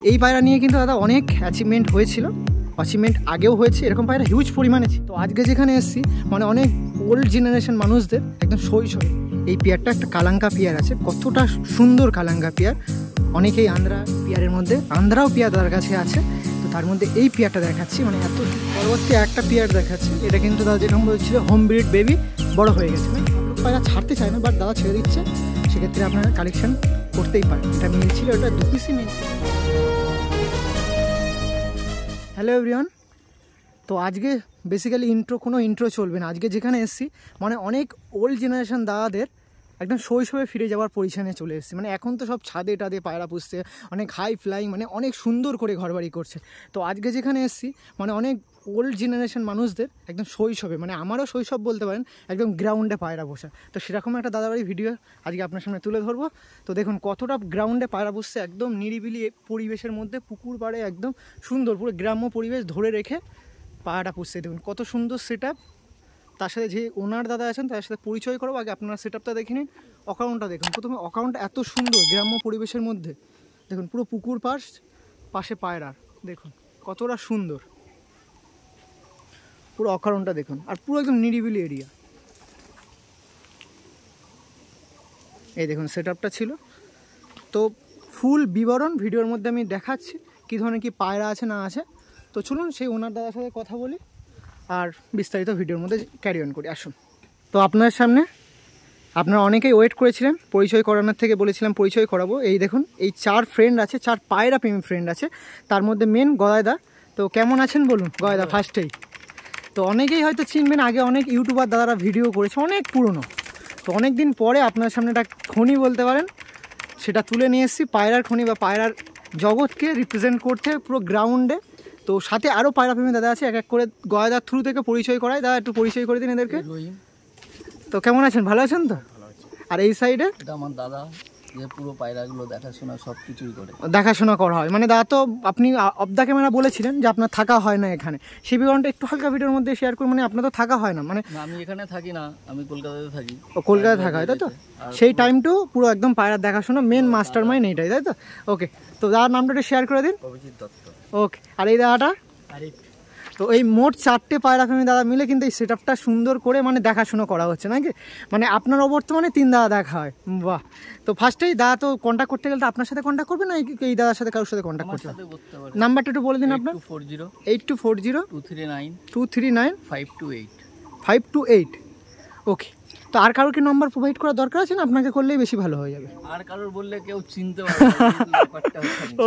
এই পায়রা নিয়ে কিন্তু দাদা অনেক অ্যাচিভমেন্ট হয়েছিল, অ্যাচিভমেন্ট আগেও হয়েছে, এরকম পায়রা হিউজ পরিমাণে ছিল। তো আজকে যেখানে এসেছি মানে অনেক ওল্ড জেনারেশন মানুষদের একদম শৈশবে এই পেয়ারটা একটা কালাঙ্কা পেয়ার আছে, কতটা সুন্দর কালাঙ্কা পেয়ার। অনেকেই আন্ধ্রা পেয়ারের মধ্যে আন্ধ্রাও পেয়ার তার কাছে আছে, তো তার মধ্যে এই পেয়ারটা দেখাচ্ছি, মানে এত পরবর্তী একটা পেয়ার দেখাচ্ছি। এটা কিন্তু দাদা যেরকম বলছিল হোম ব্রিড বেবি বড় হয়ে গেছে, মানে পায়রা ছাড়তে চায় না, বাট দাদা ছেড়ে দিচ্ছে, সেক্ষেত্রে আপনারা কালেকশন করতেই পারেন। এটা মেল ছিল, এটা 2 পিসই মেল ছিল। হ্যালো এভরিওয়ান, তো আজকে বেসিক্যালি কোনো ইন্ট্রো চলবে না। আজকে যেখানে এসেছি মানে অনেক ওল্ড জেনারেশন দাদাদের একদম শৈশবে ফিরে যাওয়ার পরিচয় চলে এসেছি। মানে এখন তো সব ছাদে টাদে পায়রা পুষছে, অনেক হাই ফ্লাইং, মানে অনেক সুন্দর করে ঘরবাড়ি করছে। তো আজকে যেখানে এসেছি মানে অনেক ওল্ড জেনারেশন মানুষদের একদম শৈশবে, মানে আমারও শৈশব বলতে পারেন, একদম গ্রাউন্ডে পায়রা বসা। তো সেরকম একটা দাদাবাড়ি ভিডিও আজকে আপনার সামনে তুলে ধরবো। তো দেখুন কতটা গ্রাউন্ডে পায়রা বসছে, একদম নিরিবিলি পরিবেশের মধ্যে, পুকুর পাড়ে একদম সুন্দর পুরো গ্রাম্য পরিবেশ ধরে রেখে পায়রাটা পুষছে। দেখুন কত সুন্দর সেট আপ। তার সাথে যে ওনার দাদা আছেন তার সাথে পরিচয় করবো। আগে আপনারা সেট আপটা দেখে নিন, অ্যাকাউন্টটা দেখুন। প্রথমে অ্যাকাউন্টটা এত সুন্দর গ্রাম্য পরিবেশের মধ্যে, দেখুন পুরো পুকুর পাশে পায়রার, দেখুন কতটা সুন্দর পুরো অ্যাকাউন্টটা দেখুন, আর পুরো একদম নিরিবিলি এরিয়া। এই দেখুন সেট আপটা ছিল। তো ফুল বিবরণ ভিডিওর মধ্যে আমি দেখাচ্ছি কী ধরনের কী পায়রা আছে না আছে। তো চলুন সেই ওনার দাদার সাথে কথা বলি আর বিস্তারিত ভিডিওর মধ্যে ক্যারি অন করি, আসুন। তো আপনার সামনে আপনারা অনেকেই ওয়েট করেছিলেন, পরিচয় করানোর থেকে বলেছিলাম পরিচয় করাবো। এই দেখুন এই 4 ফ্রেন্ড আছে, 4 পায়রা প্রেমী ফ্রেন্ড আছে, তার মধ্যে মেন গদাইদা। তো কেমন আছেন বলুন গদাইদা ফার্স্টেই। তো অনেকেই হয়তো চিনবেন, আগে অনেক ইউটিউবার দাদারা ভিডিও করেছে, অনেক পুরনো। তো অনেক দিন পরে আপনার সামনে একটা খনি বলতে পারেন সেটা তুলে নিয়ে এসেছি, পায়রার খনি বা পায়রার জগৎকে রিপ্রেজেন্ট করতে পুরো গ্রাউন্ডে। তো সাথে আরও পায়রা প্রেমী দাদা আছে, এক এক করে গদাইদার থ্রু থেকে পরিচয় করায়। দাদা একটু পরিচয় করে দিন এদেরকে। তো কেমন আছেন, ভালো আছেন তো? আর এই সাইডে এটা আমার দাদা, যে পুরো পায়রাগুলো দেখাশোনা সব কিছুই করে, দেখাশোনা করা হয়। মানে দাদা তো আপনি অফ দ্য ক্যামেরা বলেছিলেন যে আপনার থাকা হয় না এখানে, সেই বিবরণটা একটু হালকা ভিডিওর মধ্যে শেয়ার করুন। মানে আপনার তো থাকা হয় না, মানে আমি এখানে থাকি না, আমি কলকাতাতে থাকি। ও কলকাতায় থাকা হয়, তাই তো? সেই টাইমটু পুরো একদম পায়রার দেখাশোনা, মেন মাস্টার মাইন্ড এইটাই, তাই তো? ওকে, তো দাদার নামটা একটু শেয়ার করে দিন। অভিজিৎ দত্ত। ওকে, আর এই দাদাটা? তো এই মোট 4টে পায়রা প্রেমী দাদা মিলে কিন্তু এই সেট আপটা সুন্দর করে মানে দেখাশোনা করা হচ্ছে নাকি? মানে আপনার অবর্তমানে 3 দাদা দেখা হয়, বাহ। তো ফার্স্টেই দাদা তো কন্ট্যাক্ট করতে গেলে তো আপনার সাথে কন্ট্যাক্ট করবে না এই দাদার সাথে কারোর সাথে কন্ট্যাক্ট করতে হবে? নাম্বারটা একটু বলে দিন আপনার। 8240 239 528। ওকে, তো আর কারোর কি নাম্বার প্রোভাইড করার দরকার আছে না আপনাকে করলেই বেশি ভালো হয়ে যাবে? আর কারোর বললে কেউ চিনতে পারবে না ব্যাপারটা।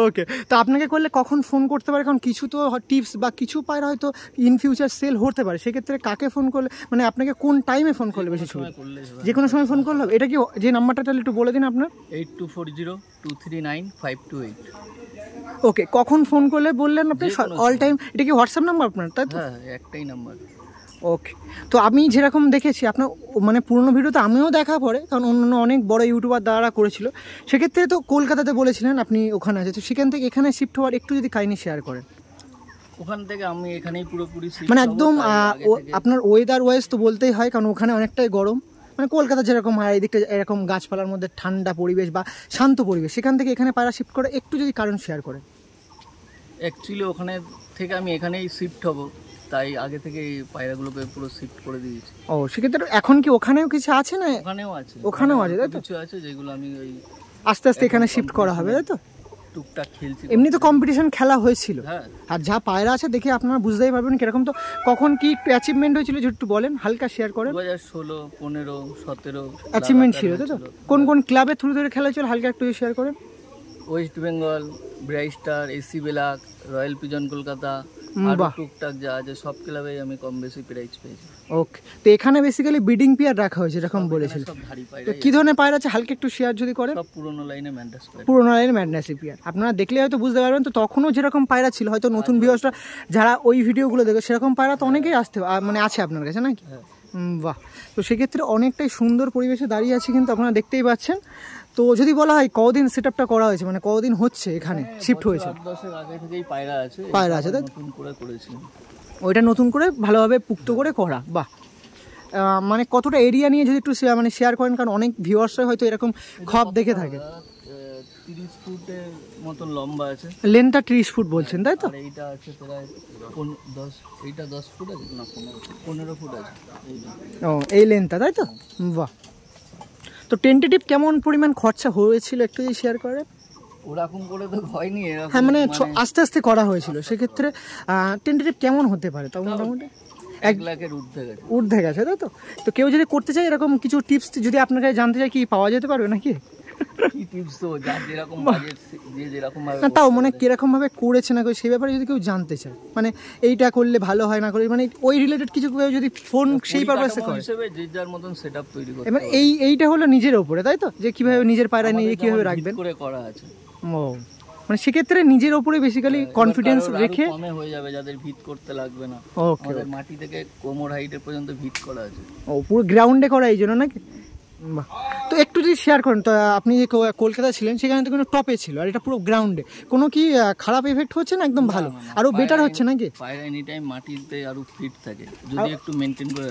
ওকে, তো আপনাকে করলে কখন ফোন করতে পারে? কারণ কিছু তো টিপস বা কিছু পায়রা হয়তো ইন ফিউচার সেল হতে পারে, সেক্ষেত্রে কাকে ফোন করলে, মানে আপনাকে কোন টাইমে ফোন করলে বেশি সুবিধা? যে কোনো সময় ফোন করলে হবে। এটা কি যে নাম্বারটা তাহলে একটু বলে দিন আপনার। 8240 239 528। ওকে, কখন ফোন করলে বললেন আপনি? All time. এটা কি হোয়াটসঅ্যাপ নাম্বার আপনার, তাই তো? হ্যাঁ, একটাই নাম্বার। ওকে, তো আমি যেরকম দেখেছি আপনার মানে পুরনো ভিডিওতে আমিও দেখা পড়ে, কারণ অন্য অনেক বড় ইউটিউবার দ্বারা করেছিল, সেক্ষেত্রে তো কলকাতাতে বলেছিলেন আপনি ওখানে আছে, তো সেখান থেকে এখানে শিফট হওয়ার একটু যদি কাইন্ডলি শেয়ার করেন। ওখান থেকে আমি এখানেই পুরোপুরি মানে একদম আপনার ওয়েদার ওয়াইজ তো বলতেই হয়, কারণ ওখানে অনেকটাই গরম, মানে কলকাতা যেরকম হয় এই দিকটা এরকম গাছপালার মধ্যে ঠান্ডা পরিবেশ বা শান্ত পরিবেশ, সেখান থেকে এখানে পায়রা শিফট করে একটু যদি কারণ শেয়ার করেন। অ্যাকচুয়ালি ওখানে থেকে আমি এখানেই শিফট হব, তাই আগে থেকে এই পায়রাগুলোকে পুরো শিফট করে দিয়েছি। ও, সেক্ষেত্রে এখন কি ওখানেও কিছু আছে না? ওখানেও আছে, তাই তো? কিছু আছে যেগুলো আমি ওই আস্তে আস্তে এখানে শিফট করা হবে, তাই তো? টুকটাক খেলছি। এমনি তো কম্পিটিশন খেলা হয়েছিল, হ্যাঁ। আর যা পায়রা আছে দেখে আপনারা বুঝতেই পারবেন কিরকম। তো কখন কি একটু অ্যাচিভমেন্ট হয়েছিল একটু বলেন, হালকা শেয়ার করেন। 2016, 15, 17 অ্যাচিভমেন্ট ছিল, তাই তো? কোন কোন ক্লাবের থ্রু ধরে খেলা হয়েছিল হালকা একটু শেয়ার করেন। West Bengal, Bright Star, AC বেলাক, রয়্যাল পিজন কলকাতা, আর টুকটাক যা আছে সব ক্লাবেই আমি কম বেশি প্রাইজ পেয়েছি। ওকে, তো এখানে বেসিক্যালি ব্রিডিং পেয়ার রাখা হয়েছে এরকম বলেছিল। তো কি ধরনের পায়রা আছে হালকা একটু শেয়ার যদি করেন। সব পুরনো লাইনে ম্যাড্রাস পায়রা, পুরনো লাইনে ম্যাডনাসি পেয়ার। আপনারা দেখলে হয়তো বুঝতে পারবেন। তো তখনও যেরকম পায়রা ছিল, হয়তো নতুন ভিউয়ার্সরা যারা ওই ভিডিওগুলো দেখে সেরকম পায়রা তো অনেকেই আসতে মানে আছে আপনার কাছে নাকি? বাহ, তো সেক্ষেত্রে অনেকটাই সুন্দর পরিবেশে দাঁড়িয়ে আছে কিন্তু আপনারা দেখতেই পাচ্ছেন। তো যদি বলা হয় কদিন সেট আপটা করা হয়েছে, মানে কদিন হচ্ছে এখানে শিফট হয়েছে? 10 আগে থেকেই পায়রা আছে, তাই নতুন করে করেছি। ওইটা নতুন করে ভালোভাবে পুক্ত করে করা, বাহ। মানে কতটা এরিয়া নিয়ে যদি একটু মানে শেয়ার করেন, কারণ অনেক ভিউয়ার্সরা হয়তো এরকম খপ দেখে থাকে। 30 ফুটে মতন লম্বা আছে। লেন্থটা 30 ফুট বলছেন তাই তো? আর এইটা আছে প্রায় 10, এইটা 10 ফুট আছে না 15 ফুট আছে এইটা। ও এই লেন্থটা তাই তো? বাহ। তো টেন্টেটিভ কেমন পরিমাণ খরচা হয়েছিল একটু যদি শেয়ার করেন? ওরকম করে তো হয়নি এরকম। হ্যাঁ মানে আস্তে আস্তে করা হয়েছিল, সেক্ষেত্রে টেন্টেটিভ কেমন হতে পারে? তাও মোটামুটি 1 লাখের ঊর্ধ্বে গেছে তাই তো? তো কেউ যদি করতে চায় এরকম কিছু টিপস যদি আপনার কাছে জানতে চায়, কি পাওয়া যেতে পারবে নাকি? কি টিপস তো যার যেরকম বাজেট যে যেরকম ভাবে না তাও মানে কিরকম ভাবে করেছে না করে সেই ব্যাপারে যদি কেউ জানতে চায়, মানে এইটা করলে ভালো হয় না করে, মানে ওই রিলেটেড কিছু কেউ যদি ফোন সেই পারপাসে করে হিসেবে যে যার মতন সেটআপ তৈরি করতে এবার এইটা হলো নিজের উপরে তাই তো, যে কিভাবে নিজের পায়রা নিয়ে কিভাবে রাখবেন করে করা আছে। ও মানে সেক্ষেত্রে নিজের উপরে বেসিক্যালি কনফিডেন্স রেখে কমে হয়ে যাবে, যাদের ভিট করতে লাগবে না। ওকে, আমাদের মাটি থেকে কোমর হাইটের পর্যন্ত ভিট করা আছে। ও পুরো গ্রাউন্ডে করা এই জন্য নাকি? বাহ। তো একটু যদি শেয়ার করেন, তো আপনি যে কলকাতা ছিলেন সেখানে তো কোনো টপে ছিল, আর এটা পুরো গ্রাউন্ডে, কোনো কি খারাপ এফেক্ট হচ্ছে না একদম ভালো আরো বেটার হচ্ছে নাকি? পায়রা এনি টাইম মাটিতে আরো ফিট থাকে যদি একটু মেইনটেইন করে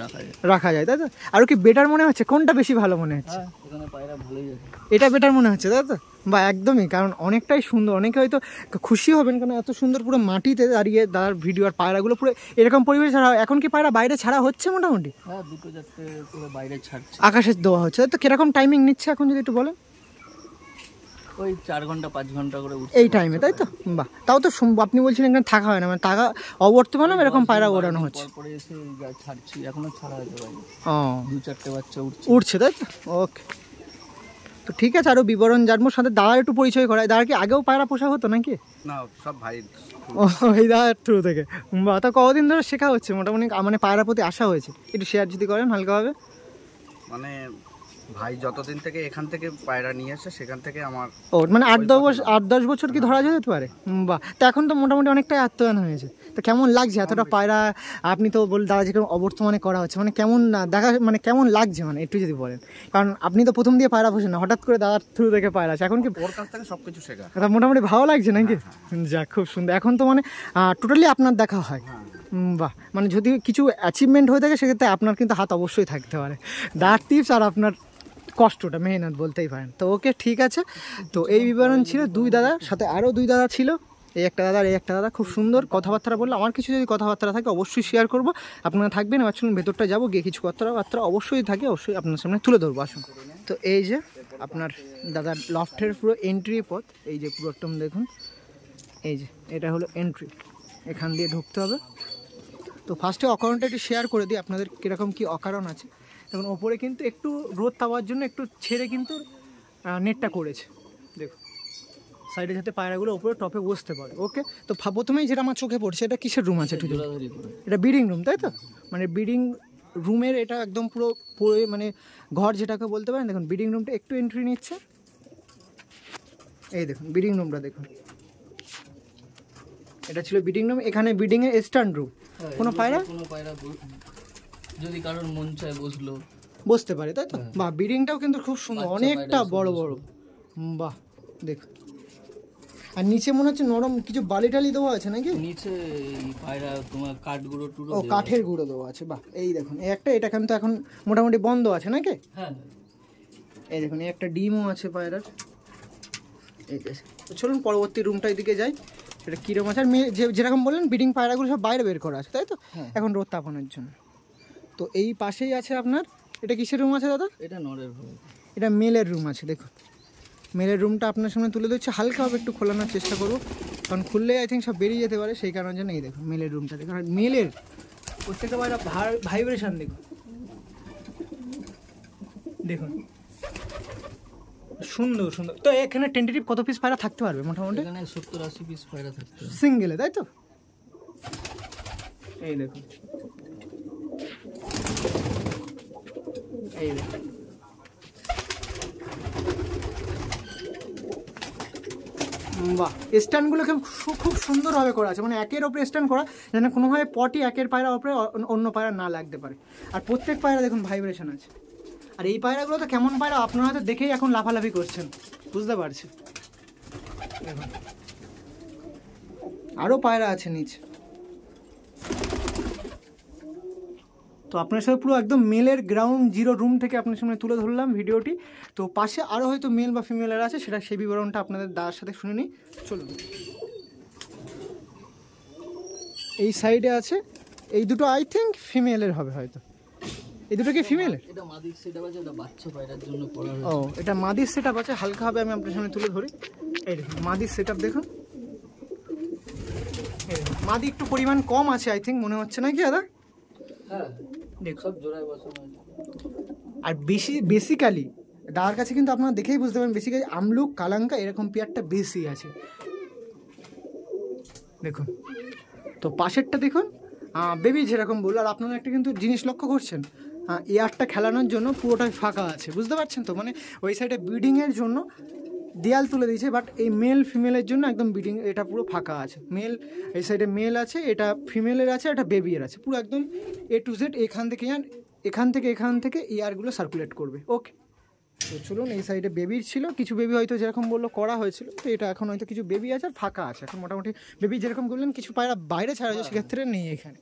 রাখা যায় তাই তো? আরো কি বেটার মনে হচ্ছে? কোনটা বেশি ভালো মনে হচ্ছে? এখানে পায়রা ভালোই আছে, এটা বেটার মনে হচ্ছে তাই তো? বা একদমই, কারণ অনেকটাই সুন্দর, অনেকে হয়তো খুশি হবেন কারণ এত সুন্দর পুরো মাটিতে দাঁড়িয়ে দাঁড়ার ভিডিও, আর পায়রাগুলো পুরো এরকম পরিবেশ ছাড়া। এখন কি পায়রা বাইরে ছাড়া হচ্ছে মোটামুটি? হ্যাঁ 2-4টে পুরো বাইরে ছাড়ছে, আকাশে দেওয়া হচ্ছে তো? কিরকম টাইমিং নিচ্ছে এখন যদি একটু বলেন? ওই 4 ঘন্টা 5 ঘন্টা করে এই টাইমে তাই তো? বাহ। তাও তো আপনি বলছিলেন এখানে থাকা হয় না, মানে থাকা অবর্তমানে এরকম পায়রা ওড়ানো হচ্ছে? পরে এসে ছাড়ছি, এখনো ছাড়া আছে বাইরে। ও 2-4টে বাচ্চা উঠছে তাই তো? ওকে, তো ঠিক আছে, আরো বিবরণ জানবো। সাথে দাদার একটু পরিচয় করায়। দাদার কি আগেও পায়রা পোষা হতো নাকি? না সব ভাই। ও এই দাদার থ্রু থেকে। বাহ। তা কতদিন ধরে শেখা হচ্ছে মোটামুটি, মানে পায়রার প্রতি আসা হয়েছে? একটু শেয়ার যদি করেন হালকাভাবে। মানে ভাই যতদিন থেকে এখান থেকে পায়রা নিয়ে আসে সেখান থেকে আমার ও মানে 8-10 বছর কি ধরা যেতে পারে? বাহ। তো এখন তো মোটামুটি অনেকটাই আত্মীয়ন হয়েছে। তো কেমন লাগছে এতটা পায়রা? আপনি তো দাদা যেরকম অবর্তমানে করা হচ্ছে, মানে কেমন দেখা, মানে কেমন লাগছে, মানে একটু যদি বলেন। কারণ আপনি তো প্রথম দিয়ে পায়রা পোষেন না, হঠাৎ করে দাদার থ্রু থেকে পায়রা আছে, এখন কি ওর কাছ থেকে সবকিছু শেখা। মোটামুটি ভালো লাগছে নাকি? যাক, খুব সুন্দর। এখন তো মানে টোটালি আপনার দেখা হয়। বাহ। মানে যদি কিছু অ্যাচিভমেন্ট হয়ে থাকে সেক্ষেত্রে আপনার কিন্তু হাত অবশ্যই থাকতে পারে। দাদার টিপস আর আপনার কষ্টটা, মেহনত বলতেই পারেন। তো ওকে, ঠিক আছে। তো এই বিবরণ ছিল দুই দাদার সাথে, আরও দুই দাদা ছিল, এই একটা দাদা এই একটা দাদা। খুব সুন্দর কথাবার্তা বললো। আমার কিছু যদি কথাবার্তা থাকে অবশ্যই শেয়ার করবো, আপনারা থাকবেন। এবার চলুন ভেতরটা যাবো, গিয়ে কিছু কথাবার্তা অবশ্যই থাকে, অবশ্যই আপনার সামনে তুলে ধরবো। আসুন। তো এই যে আপনার দাদার লফটের পুরো এন্ট্রি পথ, এই যে পুরো একদম দেখুন, এই যে এটা হলো এন্ট্রি, এখান দিয়ে ঢুকতে হবে। তো ফার্স্টে অকারণটা একটু শেয়ার করে দিই আপনাদের, কীরকম কী অকারণ আছে। দেখুন ওপরে কিন্তু একটু রোদ পাওয়ার জন্য একটু ছেড়ে কিন্তু নেটটা করেছে, দেখুন সাইডে, যাতে পায়রাগুলো ওপরে টপে বসতে পারে। ওকে, তো প্রথমেই যেটা আমার চোখে পড়ছে, এটা কিসের রুম আছে? ঠিক, এটা ব্রিডিং রুম তাই তো? মানে ব্রিডিং রুমের এটা একদম পুরো মানে ঘর যেটাকে বলতে পারেন। দেখুন ব্রিডিং রুমটা একটু এন্ট্রি নিচ্ছে, এই দেখুন ব্রিডিং রুমটা দেখুন, এটা ছিল ব্রিডিং রুম। এখানে ব্রিডিং এর স্ট্যান্ড রুম, কোনো পায়রা যদি কারোর মন চায় বসতে পারে তাই তো? বাহ, ব্রিডিংটাও কিন্তু খুব সুন্দর, অনেকটা বড় বড়। বাহ, দেখুন। আর নিচে মনে হচ্ছে নরম কিছু বালি টালি দেওয়া আছে নাকি? নিচে পায়রা তোমার কাঠ গুঁড়ো টুড়ো, ও কাঠের গুঁড়ো দেওয়া আছে। বাহ, এই দেখুন এই একটা, এটা কিন্তু এখন মোটামুটি বন্ধ আছে নাকি? হ্যাঁ, এই দেখুন এই একটা ডিমও আছে পায়রার। এই তো চলুন পরবর্তী রুমটার দিকে যাই। এটা কীরকম আছে? আর যেরকম বললেন ব্রিডিং পায়রাগুলো সব বাইরে বের করা আছে তাই তো, এখন রোদ তাপানোর জন্য। তো এই পাশেই আছে আপনার, এটা কিসের রুম আছে দাদা? এটা নরের রুম, এটা মেলের রুম আছে। দেখুন মেলের রুমটা আপনার সামনে তুলে দিচ্ছে, হালকাভাবে একটু খোলানোর চেষ্টা করবো, কারণ খুললে আই থিঙ্ক সব বেরিয়ে যেতে পারে, সেই কারণের জন্য। এই দেখুন মেলের রুমটা দেখুন, আর মেলের প্রত্যেকটা পায়রা ভাইব্রেশন দেখুন, দেখুন সুন্দর সুন্দর। তো এখানে টেন্টেটিভ কত পিস পায়রা থাকতে পারবে মোটামুটি? এখানে 70-80 পিস পায়রা থাকতে সিঙ্গেলে তাই তো? এই দেখুন, এই দেখুন বাহ। স্ট্যান্ডগুলো খুব সুন্দরভাবে করা আছে, মানে একের ওপরে স্ট্যান্ড করা, যেন কোনোভাবে পটি একের পায়রা ওপরে অন্য পায়রা না লাগতে পারে। আর প্রত্যেক পায়রা দেখুন ভাইব্রেশন আছে। আর এই পায়রাগুলো তো কেমন পায়রা আপনারা হয়তো দেখেই এখন লাফালাফি করছেন, বুঝতে পারছি। দেখুন আরও পায়রা আছে নিচে। তো আপনার সাথে পুরো একদম মেলের গ্রাউন্ড জিরো রুম থেকে আপনার সামনে তুলে ধরলাম ভিডিওটি। তো পাশে আরও হয়তো মেল বা ফিমেলের আছে, সেটা সেই বিবরণটা আপনাদের দাদার সাথে শুনে নিই। চলুন। এই সাইডে আছে এই দুটো, আই থিঙ্ক ফিমেলের হবে হয়তো। এই দুটো কি ফিমেলের? এটা মাদির সেটআপ আছে, এটা বাচ্চা পায়রার জন্য করা ও, এটা মাদির সেটআপ আছে। হালকাভাবে আমি আপনার সামনে তুলে ধরি। এই দেখুন মাদির সেটআপ দেখুন। মাদি একটু পরিমাণ কম আছে আই থিঙ্ক, মনে হচ্ছে নাকি দাদা? হ্যাঁ দেখুন সব জোড়ায় বসানো আছে। আর বেসিক্যালি দাদার কাছে কিন্তু আপনারা দেখেই বুঝতে পারেন, বেসিক্যালি আমলুক কালাঙ্কা এরকম পেয়ারটা বেশি আছে। দেখুন তো পাশেরটা দেখুন বেবি যেরকম বললো। আর আপনারা একটা কিন্তু জিনিস লক্ষ্য করছেন, এয়ারটা খেলানোর জন্য পুরোটাই ফাঁকা আছে, বুঝতে পারছেন তো? মানে ওই সাইডে ব্রিডিংয়ের জন্য দেয়াল তুলে দিয়েছে, বাট এই মেল ফিমেলের জন্য একদম ব্রিডিং এটা পুরো ফাঁকা আছে। মেল এই সাইডে মেল আছে, এটা ফিমেলের আছে, এটা বেবির আছে, পুরো একদম A to Z। এখান থেকে এয়ারগুলো সার্কুলেট করবে। ওকে, তো চলুন। এই সাইডে বেবির ছিল, কিছু বেবি হয়তো যেরকম বললো করা হয়েছিল, তো এটা এখন হয়তো কিছু বেবি আছে আর ফাঁকা আছে এখন মোটামুটি। বেবি যেরকম বললেন কিছু পায়রা বাইরে ছাড়া হয়েছে, সেক্ষেত্রে নেই এখানে।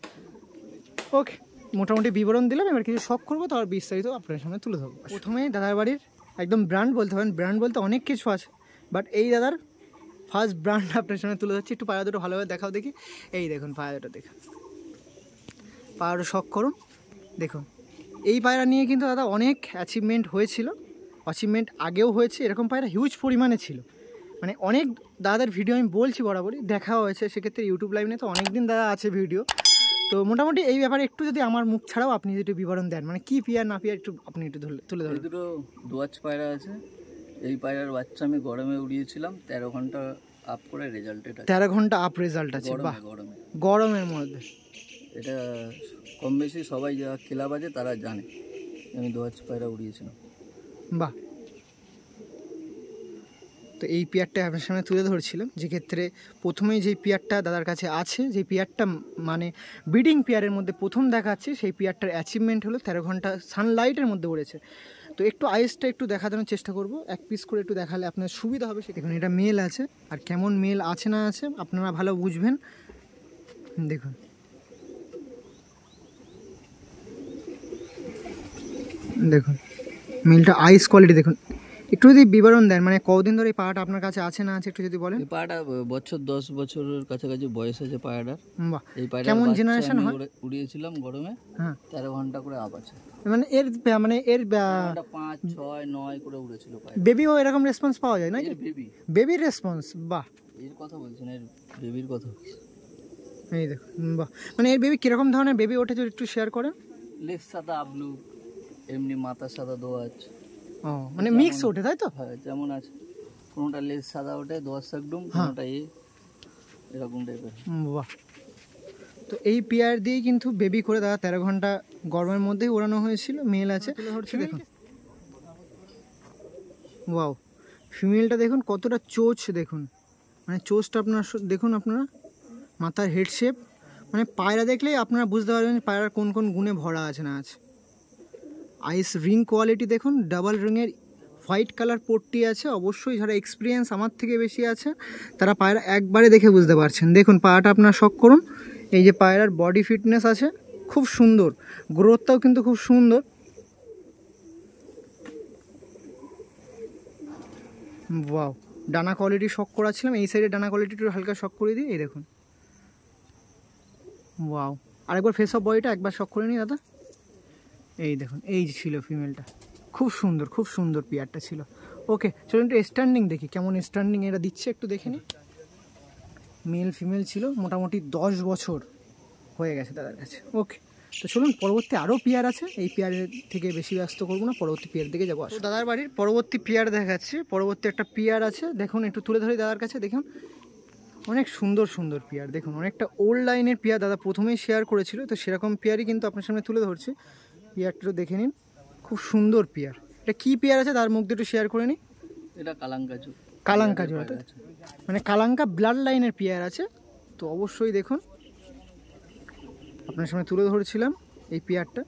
ওকে, মোটামুটি বিবরণ দিলাম। এবার কিছু শখ করবো, তো আর বিস্তারিত আপনার সামনে তুলে ধরবো। প্রথমেই দাদার বাড়ির একদম ব্র্যান্ড বলতে পারেন, ব্র্যান্ড বলতে অনেক কিছু আছে, বাট এই দাদার ফার্স্ট ব্র্যান্ড আপনার সামনে তুলে ধরছি। একটু পায়রা দুটো ভালোভাবে দেখাও দেখি। এই দেখুন পায়রা দুটো দেখুন, পায়রা শখ করুন। দেখুন এই পায়রা নিয়ে কিন্তু দাদা অনেক অ্যাচিভমেন্ট হয়েছিল, অ্যাচিভমেন্ট আগেও হয়েছে। এরকম পায়রা হিউজ পরিমাণে ছিল, মানে অনেক দাদাদের ভিডিও আমি বলছি বরাবরই দেখা হয়েছে, সেক্ষেত্রে ইউটিউব লাইভ নিয়ে তো অনেক দিন দাদা আছে ভিডিও। তো মোটামুটি এই ব্যাপারে একটু যদি আমার মুখ ছাড়াও আপনি যদি বিবরণ দেন, মানে কি পিয়ার না পিয়ার একটু আপনি একটু তুলে ধরুন। দুটো দোয়াচ পায়রা আছে। এই পায়রার বাচ্চা আমি গরমে উড়িয়েছিলাম, 13 ঘন্টা আপ করে রেজাল্ট। এটা 13 ঘন্টা আপ রেজাল্ট আছে। বাহ, গরমের মধ্যে এটা কম বেশি সবাই যারা ক্লাব আছে তারা জানে আমি দোয়াচ পায়রা উড়িয়েছিলাম। বাহ, তো এই পেয়ারটা আপনার সামনে তুলে ধরছিলাম, যে ক্ষেত্রে প্রথমেই যেই পেয়ারটা দাদার কাছে আছে, যে পেয়ারটা মানে ব্রিডিং পেয়ারের মধ্যে প্রথম দেখাচ্ছি, সেই পেয়ারটার অ্যাচিভমেন্ট হলো 13 ঘন্টা সানলাইটের মধ্যে উড়েছে। তো একটু আইসটা একটু দেখানোর চেষ্টা করব, এক পিস করে একটু দেখালে আপনার সুবিধা হবে। দেখুন এটা মেল আছে, আর কেমন মেল আছে না আছে আপনারা ভালো বুঝবেন। দেখুন দেখুন মেলটা আইস কোয়ালিটি দেখুন। একটু যদি বিবরণ দেন, মানে কতদিন ধরে এই পায়রাটা আপনার কাছে আছে না আছে একটু যদি বলেন। এই পায়রাটা 10 বছরের কাছাকাছি বয়স আছে পায়রাটার। বাহ, এই পায়রা কেমন জেনারেশন হয়? উড়িয়েছিলাম গরমে। হ্যাঁ, 13 ঘন্টা করে আপ আছে। মানে এর 5, 6, 9 করে উড়েছিল পায়রা। বেবিও এরকম রেসপন্স পাওয়া যায় নাকি? বেবির রেসপন্স, বাহ। এর কথা বলছেন, এর বেবির কথা। এই দেখুন, বাহ, মানে এর বেবি কিরকম ধরনের বেবি ওঠে যদি একটু শেয়ার করেন। লেজ সাদা আবলু, এমনি মাথা সাদা দোয়াচ। ও, মানে মিক্স ওঠে তাই তো? হ্যাঁ, যেমন আছে, কোনটা লেজ সাদা ওঠে দোয়াচ একদম, কোনটা এরকম টাইপের। বাহ, তো এই পেয়ার দিয়েই কিন্তু বেবি করে দাদা 13 ঘন্টা গরমের মধ্যেই ওড়ানো হয়েছিল। মেল আছে দেখুন। ওয়াও, ফিমেলটা দেখুন কতটা চোচ, দেখুন মানে চোচটা আপনার দেখুন, আপনারা মাথার হেড শেপ, মানে পায়রা দেখলেই আপনারা বুঝতে পারবেন পায়রার কোন কোন গুণে ভরা আছে না আছে। আইস রিং কোয়ালিটি দেখুন, ডাবল রিংয়ের হোয়াইট কালার পট্টি আছে। অবশ্যই যারা এক্সপিরিয়েন্স আমার থেকে বেশি আছে তারা পায়রা একবারে দেখে বুঝতে পারছেন। দেখুন পায়রাটা আপনারা শখ করুন। এই যে পায়রার বডি ফিটনেস আছে খুব সুন্দর, গ্রোথটাও কিন্তু খুব সুন্দর। ওয়াও, ডানা কোয়ালিটি শখ করাছিলাম। এই সাইডে ডানা কোয়ালিটি একটু হালকা শখ করে দিই। এই দেখুন, ওয়াও, আরেকবার ফেস অফ বডিটা একবার শখ করে নিই দাদা। এই দেখুন, এই ছিল ফিমেলটা, খুব সুন্দর পেয়ারটা ছিল। ওকে, চলুন একটু স্ট্যান্ডিং দেখি, কেমন স্ট্যান্ডিং এরা দিচ্ছে একটু দেখে নিই। মেল ফিমেল ছিল, মোটামুটি 10 বছর হয়ে গেছে দাদার কাছে। ওকে, তো চলুন পরবর্তী আরও পেয়ার আছে, এই পেয়ারের থেকে বেশি ব্যস্ত করবো না, পরবর্তী পেয়ার দিকে যাবো। দাদার বাড়ির পরবর্তী পেয়ার দেখাচ্ছি। পরবর্তী একটা পেয়ার আছে, দেখুন একটু তুলে ধরি দাদার কাছে। দেখুন অনেক সুন্দর পেয়ার, দেখুন অনেকটা ওল্ড লাইনের পেয়ার দাদা প্রথমেই শেয়ার করেছিল, তো সেরকম পেয়ারই কিন্তু আপনার সামনে তুলে ধরছি। পেয়ারটা দেখে নিন, খুব সুন্দর পেয়ার। এটা কি পেয়ার আছে তার মুখ দিয়ে একটু শেয়ার করে নিই। এটা কালাঙ্কা জোড়া, মানে কালাঙ্কা ব্লাড লাইনের পেয়ার আছে। তো অবশ্যই দেখুন আপনার সামনে তুলে ধরেছিলাম এই পেয়ারটা।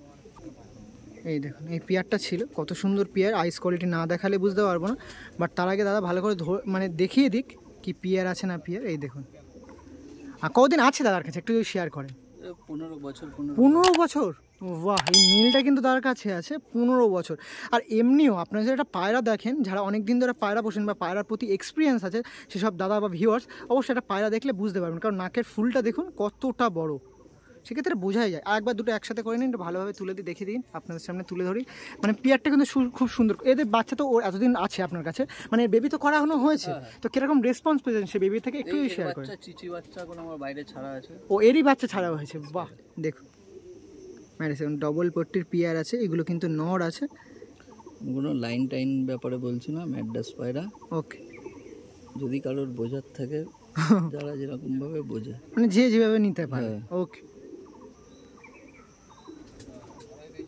এই দেখুন এই পেয়ারটা ছিল, কত সুন্দর পেয়ার। আইস কোয়ালিটি না দেখালে বুঝতে পারবো না, বাট তার আগে দাদা ভালো করে মানে দেখিয়ে দিক কি পেয়ার আছে না পেয়ার। এই দেখুন, আর কতদিন আছে দাদার কাছে একটু যদি শেয়ার করেন। 15 বছর 15 বছর? বাহ, এই মেলটা কিন্তু তার কাছে আছে 15 বছর। আর এমনিও আপনারা যদি একটা পায়রা দেখেন, যারা অনেক দিন ধরে পায়রা পোষেন বা পায়রার প্রতি এক্সপিরিয়েন্স আছে সেসব দাদা বা ভিউয়ার্স, অবশ্যই একটা পায়রা দেখলে বুঝতে পারবেন, কারণ নাকের ফুলটা দেখুন কতটা বড়, সেক্ষেত্রে বোঝাই যায়। আর একবার দুটো একসাথে করে নিন, একটু ভালোভাবে তুলে দিয়ে দেখিয়ে দিন, আপনাদের সামনে তুলে ধরি। মানে পেয়ারটা কিন্তু খুব সুন্দর। এদের বাচ্চা তো ওর এতদিন আছে আপনার কাছে, মানে বেবি তো করানো হয়েছে, তো কিরকম রেসপন্স পেয়েছেন সে বেবি থেকে একটু শেয়ার করেন। চিচি বাচ্চা এখন আমার বাইরে ছাড়া আছে। ও এরই বাচ্চা ছাড়া হয়েছে? বাহ, দেখুন ডবল পট্টির পেয়ার আছে, এগুলো কিন্তু নর আছে। কোনো লাইন টাইন ব্যাপারে বলছি না, ম্যাড্রাস পায়রা। ওকে, যদি কারোর বোঝার থাকে, যারা যেরকম ভাবে বোঝে, মানে যে যেভাবে নিতে পারে। ওকে,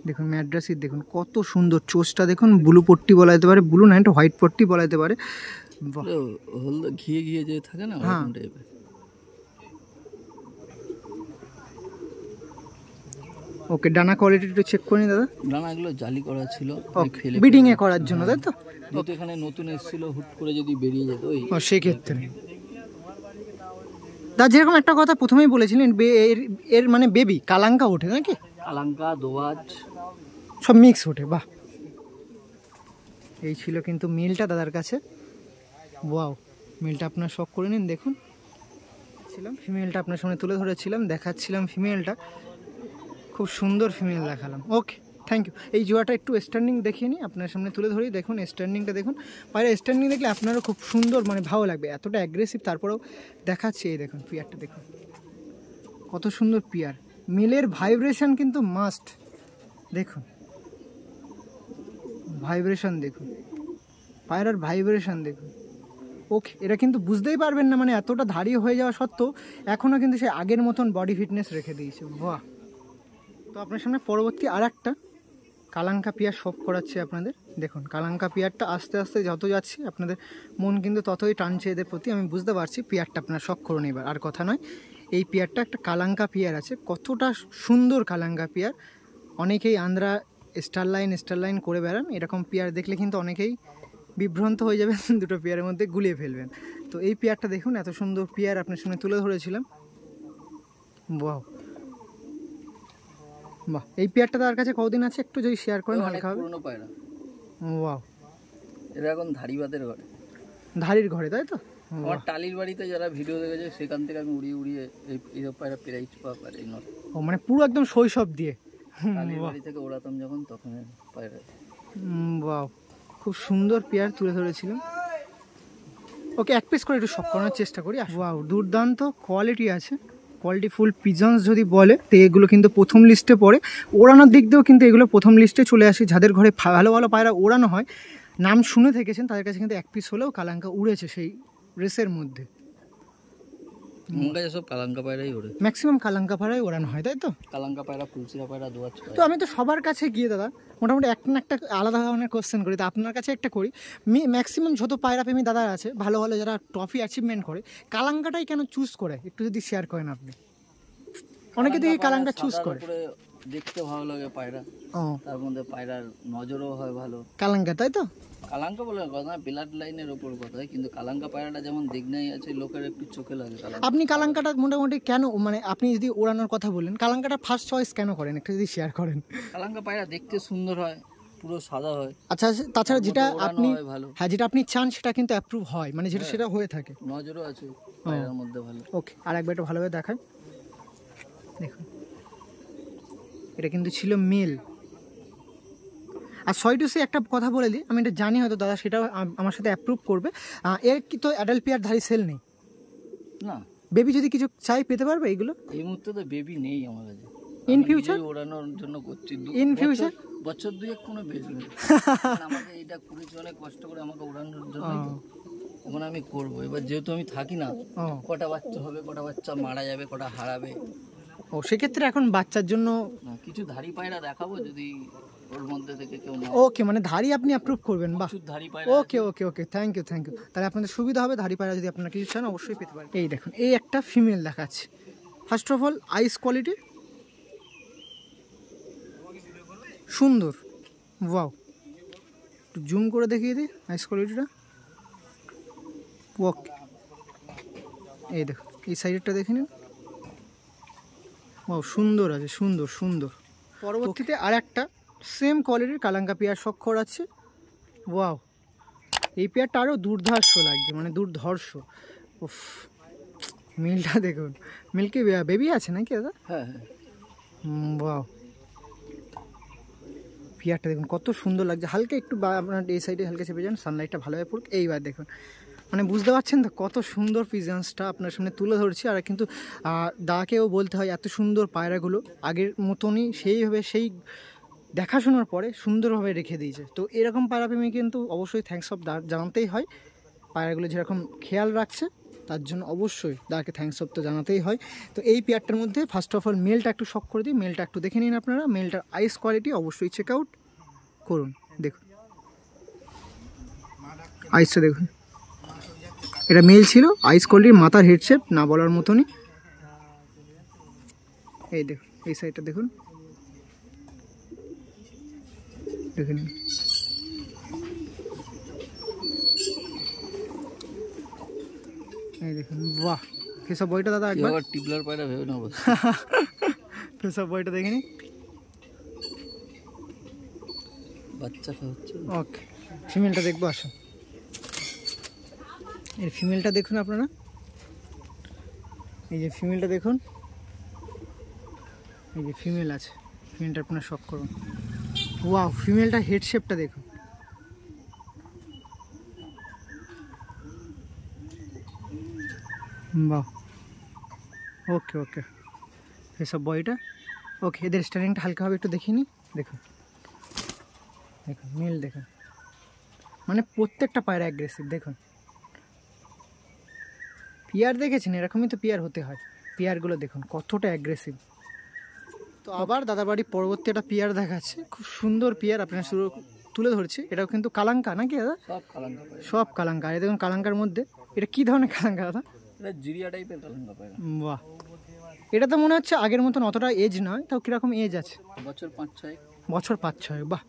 দেখুন ম্যাড্রাসির দেখুন কত সুন্দর চোচটা দেখুন, ব্লু পট্টি বলা যেতে পারে, ব্লু না এটা হোয়াইট পট্টি বলা যেতে পারে। হলদে ঘিয়ে ঘিয়ে যে থাকে না, ওরকম টাইপের। ওকে, ডানা কোয়ালিটি একটু চেক করে নি দাদা। ডানাগুলো জালি করা ছিল ব্রিডিং এ করার জন্য, তাই তো? যেহেতু এখানে নতুন এসেছিল, হুট করে যদি বেরিয়ে যেত সেক্ষেত্রে দা যেরকম একটা কথা প্রথমেই বলেছিলেন, এর মানে বেবি কালাঙ্কা ওঠে নাকি? কালাঙ্কা, দোয়াজ সব মিক্স ওঠে। বাহ, এই ছিল কিন্তু মেলটা দাদার কাছে। ওয়াও, মেলটা আপনার শখ করে নিন, দেখুন ফিমেলটা আপনার সামনে তুলে ধরেছিলাম, দেখাচ্ছিলাম ফিমেলটা, খুব সুন্দর ফিমেল দেখালাম। ওকে, থ্যাংক ইউ। এই জোড়াটা একটু স্ট্যান্ডিং দেখিয়ে নিই, আপনার সামনে তুলে ধরি। দেখুন স্ট্যান্ডিংটা দেখুন, পায়রা স্ট্যান্ডিং দেখলে আপনারও খুব সুন্দর, মানে ভালো লাগবে, এতটা অ্যাগ্রেসিভ তারপরেও দেখাচ্ছি। এই দেখুন পিয়ারটা দেখুন কত সুন্দর পিয়ার। মেলের ভাইব্রেশন কিন্তু মাস্ট, দেখুন ভাইব্রেশন দেখুন, পায়রার ভাইব্রেশন দেখুন। ওকে, এটা কিন্তু বুঝতেই পারবেন না, মানে এতটা ধারী হয়ে যাওয়া সত্ত্বেও এখনও কিন্তু সে আগের মতন বডি ফিটনেস রেখে দিয়েছে। বাহ, তো আপনার সামনে পরবর্তী আর একটা কালাঙ্কা পিয়ার শখ করাচ্ছে আপনাদের। দেখুন কালাঙ্কা পিয়ারটা আস্তে আস্তে যত যাচ্ছে আপনাদের মন কিন্তু ততই টানছে এদের প্রতি, আমি বুঝতে পারছি। পিয়ারটা আপনার শখ করুন এবার, আর কথা নয়। এই পিয়ারটা একটা কালাঙ্কা পিয়ার আছে, কতটা সুন্দর কালাঙ্কা পিয়ার। অনেকেই আন্দ্রা স্টারলাইন করে বেড়ান, এরকম পিয়ার দেখলে কিন্তু অনেকেই বিভ্রান্ত হয়ে যাবেন, দুটো পেয়ারের মধ্যে গুলিয়ে ফেলবেন। তো এই পেয়ারটা দেখুন, এত সুন্দর পেয়ার আপনার সামনে তুলে ধরেছিলাম। বাহ বাহ, এই পেয়ারটা তার কাছে কতদিন আছে একটু যদি শেয়ার করেন হালকা হবে। পুরনো পায়রা। ওয়াও, এটা এখন ধারিবাদের ঘরে, ধারির ঘরে, তাই তো? আমার টালির বাড়িতে যারা ভিডিও দেখেছে সেখান থেকে আমি উড়িয়ে উড়িয়ে এই পায়রা প্রাইজ পাওয়া পারে। ও মানে পুরো একদম শৈশব দিয়ে টালির বাড়ি থেকে ওড়াতাম যখন, তখন পায়রা। বাহ, খুব সুন্দর পেয়ার তুলে ধরেছিলাম। ওকে, এক পিস করে একটু শখ করানোর চেষ্টা করি। ওয়াও, দুর্দান্ত কোয়ালিটি আছে, কোয়ালিটি ফুল পিজনস যদি বলে তো এগুলো কিন্তু প্রথম লিস্টে পড়ে। ওড়ানোর দিক দিয়েও কিন্তু এগুলো প্রথম লিস্টে চলে আসে। যাদের ঘরে ভালো ভালো পায়রা ওড়ানো হয়, নাম শুনে থেকেছেন, তাদের কাছে কিন্তু এক পিস হলেও কালাঙ্কা উড়েছে সেই রেসের মধ্যে। সব কালাঙ্কা পায়রাই ওড়ে, ম্যাক্সিমাম কালাঙ্কা পায়রাই ওড়ানো হয়, তাই তো? কালাঙ্কা পায়রা, ফুলসিরা পায়রা, দোয়াজ। তো আমি তো সবার কাছে গিয়ে দাদা মোটামুটি একটা না একটা আলাদা ধরনের কোশ্চেন করি, তো আপনার কাছে একটা করি। ম্যাক্সিমাম যত পায়রা প্রেমী দাদা আছে, ভালো ভালো যারা ট্রফি অ্যাচিভমেন্ট করে, কালাঙ্কাটাই কেন চুজ করে একটু যদি শেয়ার করেন আপনি। অনেকে দেখি কালাঙ্কা চুজ করে, দেখতে ভালো লাগে পায়রা, তার মধ্যে পায়রার নজরও হয় ভালো। কালাঙ্কা, তাই তো? কালাঙ্কা বলে কথা, ব্লাড লাইনের ওপর কথা, কিন্তু কালাঙ্কা পায়রাটা যেমন দেখনাই আছে, লোকের একটু চোখে লাগে। আপনি কালাঙ্কাটা মোটামুটি কেন, মানে আপনি যদি ওড়ানোর কথা বলেন, কালাঙ্কাটা ফার্স্ট চয়েস কেন করেন একটু যদি শেয়ার করেন। কালাঙ্কা পায়রা দেখতে সুন্দর হয়, পুরো সাদা হয়। আচ্ছা, তাছাড়া যেটা আপনি, হ্যাঁ যেটা আপনি চান সেটা কিন্তু অ্যাপ্রুভ হয়, মানে যেটা সেটা হয়ে থাকে। নজরও আছে পায়রার মধ্যে ভালো। ওকে, আর একবার একটু ভালোভাবে দেখান। দেখুন এটা কিন্তু ছিল মেল। আর সরি টু সে একটা কথা বলে দিই, আমি এটা জানি হয়তো দাদা সেটাও আমার সাথে অ্যাপ্রুভ করবে, এর কি তো অ্যাডাল্ট পেয়ার ধারী সেল নেই না? বেবি যদি কিছু চাই পেতে পারবে এগুলো? এই মুহূর্তে তো বেবি নেই আমার কাছে। ইন ফিউচার ওড়ানোর জন্য করছি, ইন ফিউচার বছর দুয়েক কোনো বেবি নেই। আমাকে এটা করেছি অনেক কষ্ট করে, আমাকে ওড়ানোর জন্য, এখন আমি করবো। এবার যেহেতু আমি থাকি না, কটা বাচ্চা হবে, কটা বাচ্চা মারা যাবে, কটা হারাবে। ও সেক্ষেত্রে এখন বাচ্চার জন্য কিছু ধাড়ি পায়রা দেখাবো যদি ওর মধ্যে থেকে কেউ। ওকে, মানে ধাড়ি আপনি অ্যাপ্রুভ করবেন? বাহ, ধাড়ি পায়রা। ওকে ওকে ওকে, থ্যাংক ইউ থ্যাংক ইউ। তাহলে আপনাদের সুবিধা হবে, ধাড়ি পায়রা যদি আপনারা কিছু চান অবশ্যই পেতে পারেন। এই দেখুন, এই একটা ফিমেল দেখাচ্ছে। First of all ice quality সুন্দর। ওয়াও, একটু জুম করে দেখিয়ে দিই আইস কোয়ালিটিটা। ওকে, এই দেখুন এই সাইডেরটা দেখে নিন, ও সুন্দর আছে, সুন্দর সুন্দর। পরবর্তীতে আর একটা সেম কোয়ালিটির কালাঙ্কা পেয়ার শখ করাচ্ছে। ওয়াও, এই পেয়ারটা আরও দুর্ধর্ষ লাগছে, মানে দুর্ধর্ষ। উফ, মিলটা দেখুন। মিলকে বেবি আছে নাকি দাদা? হ্যাঁ হ্যাঁ। ওয়াও, পেয়ারটা দেখুন কত সুন্দর লাগছে। হালকা একটু আপনার এই সাইডে হালকা চেপে যান, সানলাইটটা ভালোভাবে পড়ুক। এইবার দেখুন, মানে বুঝতে পারছেন তো কত সুন্দর পিজনসটা আপনার সামনে তুলে ধরছি। আর কিন্তু দাকেও বলতে হয় এত সুন্দর পায়রাগুলো আগের মতনই সেইভাবে সেই দেখাশোনার পরে সুন্দরভাবে রেখে দিয়েছে। তো এরকম পায়রাপ্রেমী কিন্তু অবশ্যই থ্যাঙ্কস অফ দা জানাতেই হয়। পায়রাগুলো যেরকম খেয়াল রাখছে তার জন্য অবশ্যই দাকে থ্যাঙ্কস অফ তো জানাতেই হয়। তো এই পেয়ারটার মধ্যে ফার্স্ট অফ অল মেলটা একটু শক করে দিই। মেলটা একটু দেখে নিন আপনারা। মেলটার আইস কোয়ালিটি অবশ্যই চেক আউট করুন। দেখুন আইসটা দেখুন, এটা মেল ছিল। আইস কোয়ালিটির, মাথার হেড শেপ না বলার মতনই। এই দেখুন এই সাইডটা দেখুন, দেখে নিন। এই দেখুন, বাহ, ফেসা বইটা দাদা একবার টিবলার পায়রা ভেবে না বস। ফেসা বইটা দেখে নিন। বাচ্চা খাওয়াচ্ছে। ওকে, ফিমেলটা দেখবো, আসুন। এর ফিমেলটা দেখুন আপনারা, এই যে ফিমেলটা দেখুন, এই যে ফিমেল আছে। ফিমেলটা আপনারা শক করুন। ওয়াও, ফিমেলটা হেড শেপটা দেখুন। বাহ, ওকে ওকে, এসব বয়টা ওকে। এদের স্ট্যান্ডিংটা হালকাভাবে একটু দেখিয়ে নিই। দেখুন দেখুন মিল দেখুন, মানে প্রত্যেকটা পায়রা অ্যাগ্রেসিভ। দেখুন পিয়ার দেখেছেন, এরকমই তো পিয়ার হতে হয়। পিয়ারগুলো দেখুন কতটা অ্যাগ্রেসিভ। তো আবার দাদাবাড়ি পরবর্তী একটা পিয়ার দেখাচ্ছে, খুব সুন্দর পিয়ার আপনার শুরু তুলে ধরছি। এটাও কিন্তু কালাঙ্কা নাকি দাদা? সব কালাঙ্কা পায়রা, সব কালাঙ্কা। আর দেখুন কালাঙ্কার মধ্যে এটা কী ধরনের কালাঙ্কা দাদা? এটা জিরিয়া টাইপের কালাঙ্কা পায়রা। বাহ, এটা তো মনে হচ্ছে আগের মতন অতটা এজ নয়, তাও কীরকম এজ আছে? বছর 5-6। বছর 5-6, বাহ,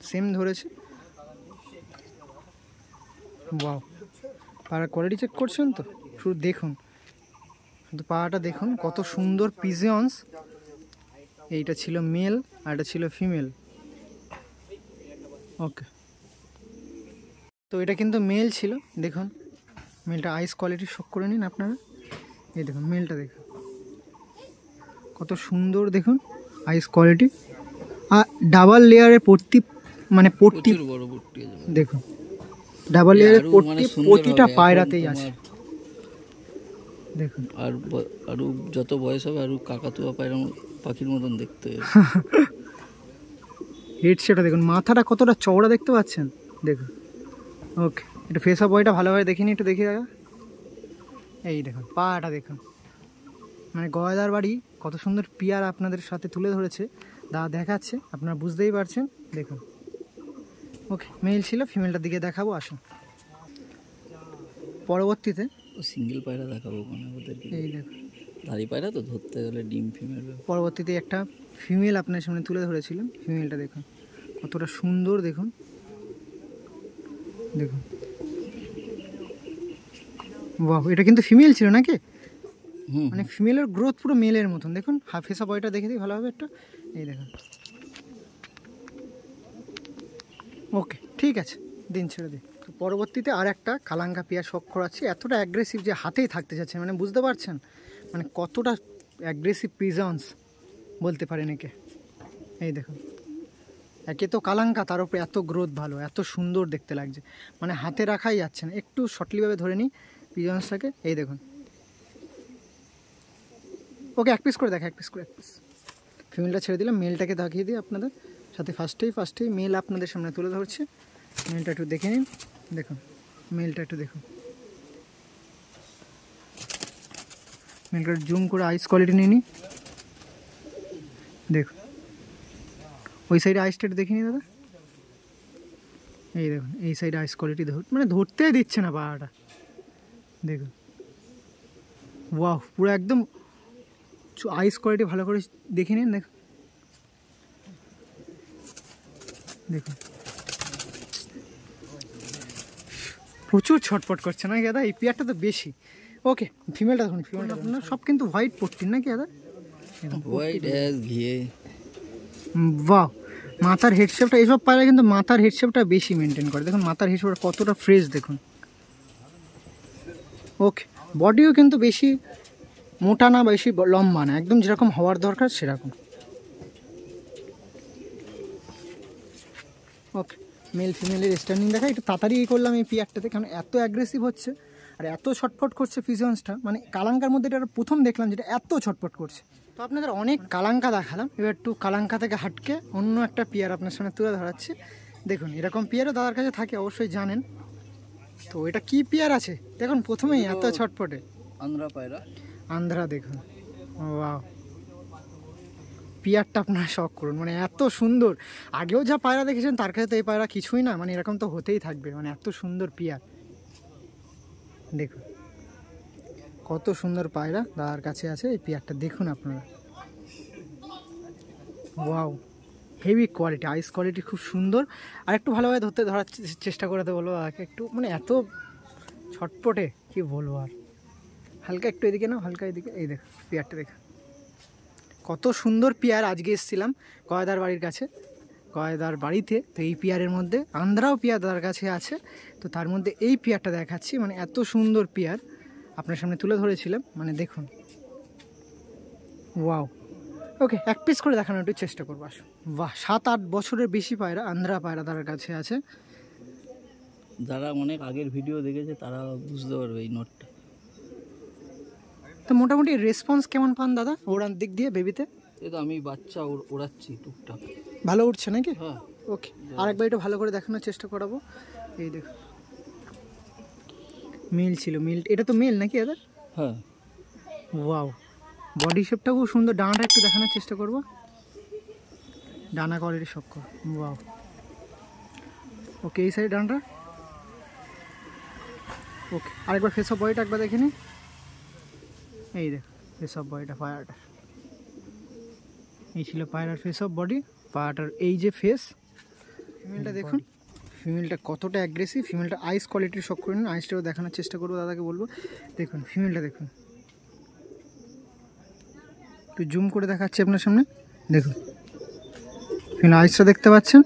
সেম ধরেছে। বাহ, পাড়ার কোয়ালিটি চেক করছেন তো? শুধু দেখুন, শুধু পাড়াটা দেখুন কত সুন্দর পিজিয়ন্স। এইটা ছিল মেল আর এটা ছিল ফিমেল। ওকে, তো এটা কিন্তু মেল ছিল। দেখুন মেলটা আইস কোয়ালিটি শক করে নিন আপনারা। এই দেখুন মেলটা দেখুন কত সুন্দর, দেখুন আইস কোয়ালিটি। আর ডাবল লেয়ারের পট্টি, মানে পট্টি বড় পট্টি আছে দেখুন, ডাবল লেয়ারের পট্টি প্রতিটা পায়রাতেই আছে দেখুন। আর আরো যত বয়স হবে আরো কাকাতুয়া পায়রা পাখির মতন দেখতে হবে। হেড সেটা দেখুন, মাথাটা কতটা চওড়া দেখতে পাচ্ছেন দেখুন। ওকে, একটু ফেস অফ বয়টা ভালোভাবে দেখিনি, একটু দেখি দাদা। এই দেখুন পাটা দেখুন, মানে গয়দার বাড়ি কত সুন্দর পিয়ার আপনাদের সাথে তুলে ধরেছে দাদা দেখাচ্ছে, আপনারা বুঝতেই পারছেন। দেখুন ওকে, মেল ছিল। ফিমেলটার দিকে দেখাবো, আসুন। পরবর্তীতে সিঙ্গেল পায়রা দেখাবো মানে ওদেরকে। এই দেখুন ধারি পায়রা তো ধরতে গেলে ডিম ফিমেল। পরবর্তীতে একটা ফিমেল আপনার সামনে তুলে ধরেছিলাম। ফিমেলটা দেখুন কতটা সুন্দর, দেখুন দেখুন। বাহ, এটা কিন্তু ফিমেল ছিল নাকি? মানে ফিমেলের গ্রোথ পুরো মেলের মতন। দেখুন ফেসা বয়টা দেখে দিই ভালোভাবে একটা। এই দেখুন, ওকে ঠিক আছে, দিন ছেড়ে দিই। তো পরবর্তীতে আর একটা কালাঙ্কা পিয়া শখ করাচ্ছি। এতটা অ্যাগ্রেসিভ যে হাতেই থাকতে যাচ্ছে, মানে বুঝতে পারছেন মানে কতটা অ্যাগ্রেসিভ পিজন্স বলতে পারেন একে। এই দেখুন, একে তো কালাঙ্কা, তার উপরে এত গ্রোথ ভালো, এত সুন্দর দেখতে লাগছে, মানে হাতে রাখাই যাচ্ছে না। একটু শর্টলিভাবে ধরে নিই পিজন্সটাকে। এই দেখুন, ওকে এক পিস করে দেখা, এক পিস করে, এক পিস। ফিমেলটা ছেড়ে দিলাম, মেলটাকে দেখিয়ে দিই আপনাদের সাথে। ফার্স্টেই মেল আপনাদের সামনে তুলে ধরছে। মেলটা একটু দেখে নিন, দেখুন মেলটা একটু দেখুন। মেলটা জুম করে আইস কোয়ালিটি নিয়ে নিই, দেখুন ওই সাইডে আইসটা দেখে নিই দাদা। এই দেখুন এই সাইডে আইস কোয়ালিটি মানে ধরতেই দিচ্ছে না পাহাড়টা, দেখুন। ওয়াও, পুরো একদম আইস কোয়ালিটি ভালো করে দেখে নিন, দেখুন দেখুন প্রচুর ছটপট করছে না দাদা। এই পেয়ারটা তো বেশি। ওকে, ফিমেলটা দেখুন, ফিমেলটা আপনার সব কিন্তু হোয়াইট পট্টির নাকি দাদা? হোয়াইট অ্যাজ ঘিয়ে। বাহ, মাথার হেডশেপটা, এসব পায়রা কিন্তু মাথার হেডশেপটা বেশি মেনটেন করে। দেখুন মাথার হেডশেপটা কতটা ফ্রেশ দেখুন। ওকে, বডিও কিন্তু বেশি মোটা না, বেশি লম্বা না, একদম যেরকম হওয়ার দরকার সেরকম। ওকে, মেল ফিমেলের স্ট্যান্ডিং দেখা একটু তাড়াতাড়ি করলাম এই পিয়ারটাতে, কারণ এত অ্যাগ্রেসিভ হচ্ছে আর এত ছটফট করছে ফিজিয়ন্সটা, মানে কালাঙ্কার মধ্যে এটা প্রথম দেখলাম যেটা এত ছটফট করছে। তো আপনাদের অনেক কালাঙ্কা দেখালাম, এবার একটু কালাঙ্কা থেকে হাটকে অন্য একটা পিয়ার আপনার সামনে তুলে ধরাচ্ছি। দেখুন এরকম পিয়ারও দাদার কাছে থাকে, অবশ্যই জানেন। তো এটা কি পিয়ার আছে দেখুন, প্রথমেই এত ছটফটে আন্ধ্রা পায়রা। আন্ধ্রা দেখুন, ওয়াও, পিয়ারটা আপনারা শখ করুন, মানে এত সুন্দর। আগেও যা পায়রা দেখেছেন তার কাছে তো এই পায়রা কিছুই না, মানে এরকম তো হতেই থাকবে, মানে এত সুন্দর পিয়ার। দেখুন কত সুন্দর পায়রা দাদার কাছে আছে, এই পিয়ারটা দেখুন আপনারা। ওয়াও, হেভি কোয়ালিটি, আইস কোয়ালিটি খুব সুন্দর। আর একটু ভালোভাবে ধরার চেষ্টা করাতে বলবো দাদাকে একটু, মানে এত ছটপটে কি বলবো আর। হালকা একটু এদিকে না, হালকা এদিকে, এই দেখ পিয়ারটা দেখ কত সুন্দর পিয়ার। আজকে এসেছিলাম কয়দার বাড়ির কাছে, কয়দার বাড়িতে, তো এই পিয়ারের মধ্যে আন্ধ্রাও পিয়ার দাদার কাছে আছে, তো তার মধ্যে এই পিয়ারটা দেখাচ্ছি, মানে এত সুন্দর পিয়ার আপনার সামনে তুলে ধরেছিলাম, মানে দেখুন। ওয়াও, ওকে, এক পিস করে দেখানোর একটু চেষ্টা করবো, আসুন। বাহ, 7-8 বছরের বেশি পায়রা, আন্ধ্রা পায়রা তার কাছে আছে। যারা অনেক আগের ভিডিও দেখেছে তারা বুঝতে পারবে এই নোটটা। তো মোটামুটি রেসপন্স কেমন পান দাদা ওড়ান দিক দিয়ে বেবিতে? এই তো আমি বাচ্চা ওড়াচ্ছি টুকটাক, ভালো উঠছে নাকি? হ্যাঁ। ওকে, আরেকবার একটু ভালো করে দেখানোর চেষ্টা করাবো। এই দেখুন মেল ছিল, মেল, এটা তো মেল নাকি এদের? হ্যাঁ। ওয়াও, বডি শেপটা খুব সুন্দর। ডানাটা একটু দেখানোর চেষ্টা করব, ডানা কোয়ালিটি সব। ওয়াও, ওকে, এই সাইড ডানাটা। ওকে, আরেকবার ফেস অফ বডিটা একবার দেখে নিই। এই দেখ ফেস অফ বডিটা পায়রাটার, এই ছিল পায়রার ফেস অফ বডি। পায়রাটার এই যে ফেস। ফিমেলটা দেখুন, ফিমেলটা কতটা অ্যাগ্রেসিভ। ফিমেলটা আইস কোয়ালিটির শখ করে নিন, আইসটাও দেখানোর চেষ্টা করবো দাদাকে বলবো। দেখুন ফিমেলটা দেখুন, একটু জুম করে দেখাচ্ছি আপনার সামনে। দেখুন ফিমেল আইসটা দেখতে পাচ্ছেন,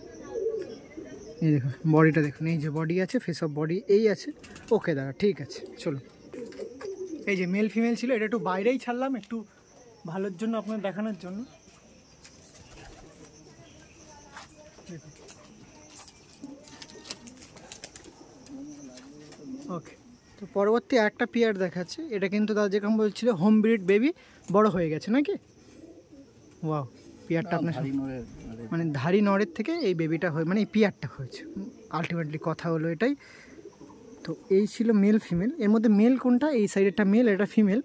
এই দেখুন বডিটা দেখুন, এই যে বডি আছে, ফেস অফ বডি এই আছে। ওকে দাদা, ঠিক আছে, চলো। এই যে মেল ফিমেল ছিল, এটা একটু বাইরেই ছাড়লাম একটু ভালোর জন্য, আপনার দেখানোর জন্য। ওকে, তো পরবর্তী একটা পেয়ার দেখাচ্ছি। এটা কিন্তু দাদা যেরকম বলছিল হোম ব্রিড বেবি, বড় হয়ে গেছে নাকি? ওয়াও, পেয়ারটা আপনার মানে ধারি নড়ের থেকে এই বেবিটা হয়ে, মানে এই পেয়ারটা হয়েছে আলটিমেটলি, কথা হলো এটাই। তো এই ছিল মেল ফিমেল। এর মধ্যে মেল কোনটা, এই সাইডেরটা মেল, এটা ফিমেল।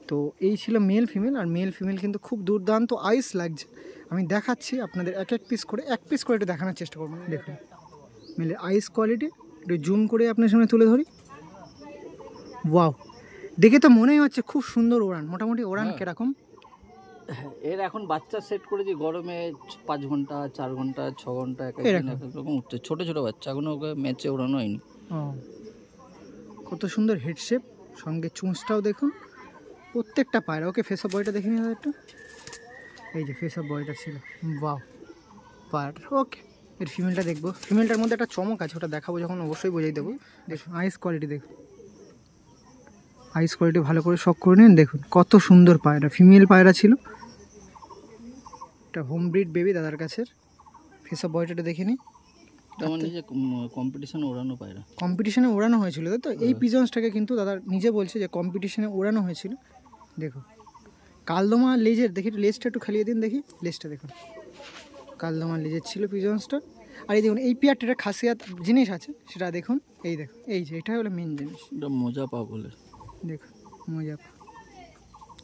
তো এই ছিল মেল ফিমেল, আর মেল ফিমেল কিন্তু খুব দুর্দান্ত আইস লাগছে। আমি দেখাচ্ছি আপনাদের এক পিস করে একটু দেখানোর চেষ্টা করবো। দেখুন মেলের আইস কোয়ালিটি একটু জুম করে আপনার সামনে তুলে ধরি। ওয়াও, দেখে তো মনেই হচ্ছে খুব সুন্দর ওড়ান। মোটামুটি ওড়ান কিরকম? এর এখন বাচ্চা সেট করেছি গরমে 5 ঘন্টা, 4 ঘন্টা, 6 ঘন্টা, এক রকম উঠছে। ছোট ছোট বাচ্চা, এখনো ওকে ম্যাচে ওড়ানো হয়নি। ও, কত সুন্দর হেডশেপ, সঙ্গে চুঁচটাও দেখুন প্রত্যেকটা পায়রা। ওকে, ফেস অফ বডিটা দেখে নিন একটু। এই যে ফেস অফ বডিটা ছিল, ওয়াও পায়রাটা। ওকে, এর ফিমেলটা দেখবো। ফিমেলটার মধ্যে একটা চমক আছে, ওটা দেখাবো যখন অবশ্যই বোঝাই দেবো। দেখুন আইস কোয়ালিটি দেখুন, আইস কোয়ালিটি ভালো করে শখ করে নিন। দেখুন কত সুন্দর পায়রা, ফিমেল পায়রা ছিল, এটা হোম ব্রিড বেবি দাদার কাছের। ফেস অফ বডিটা দেখে নিই। আমার নিজে কম্পিটিশনে ওড়ানো পায়রা, কম্পিটিশনে ওড়ানো হয়েছিল, তাই তো? এই পিজন্সটাকে কিন্তু দাদা নিজে বলছে যে কম্পিটিশনে ওড়ানো হয়েছিল। দেখুন কালদমা লেজের, দেখি লেজটা একটু খালিয়ে দিন, দেখি লেজটা দেখুন, কালদমা লেজের ছিল পিজন্সটা। আর এই দেখুন এই পেয়ারটা খাসিয়াত জিনিস আছে, সেটা দেখুন। এই দেখুন, এই যে এটা হলো মেন জিনিস, এটা মজা পা বলে। দেখুন মজা,